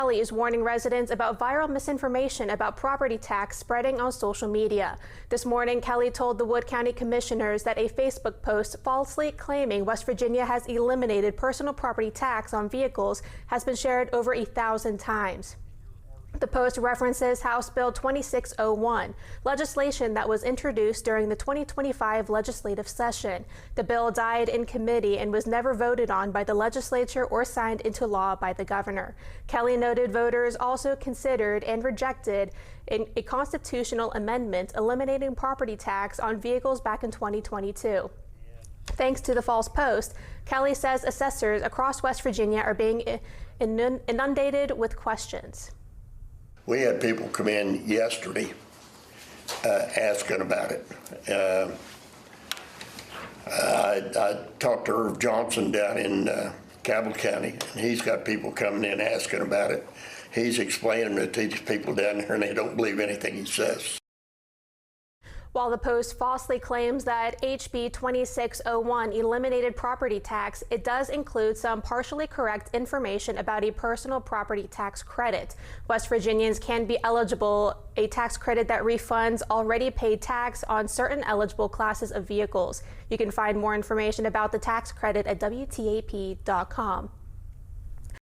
Kelly is warning residents about viral misinformation about property tax spreading on social media. This morning, Kelly told the Wood County Commissioners that a Facebook post falsely claiming West Virginia has eliminated personal property tax on vehicles has been shared over 1,000 times. The post references House Bill 2601, legislation that was introduced during the 2025 legislative session. The bill died in committee and was never voted on by the legislature or signed into law by the governor. Kelly noted voters also considered and rejected a constitutional amendment eliminating property tax on vehicles back in 2022. Thanks to the false post, Kelly says assessors across West Virginia are being inundated with questions. We had people come in yesterday asking about it. I talked to Irv Johnson down in Cabell County, and he's got people coming in asking about it. He's explaining it to these people down there, and they don't believe anything he says. While the post falsely claims that HB 2601 eliminated property tax, it does include some partially correct information about a personal property tax credit. West Virginians can be eligible a tax credit that refunds already paid tax on certain eligible classes of vehicles. You can find more information about the tax credit at WTAP.com.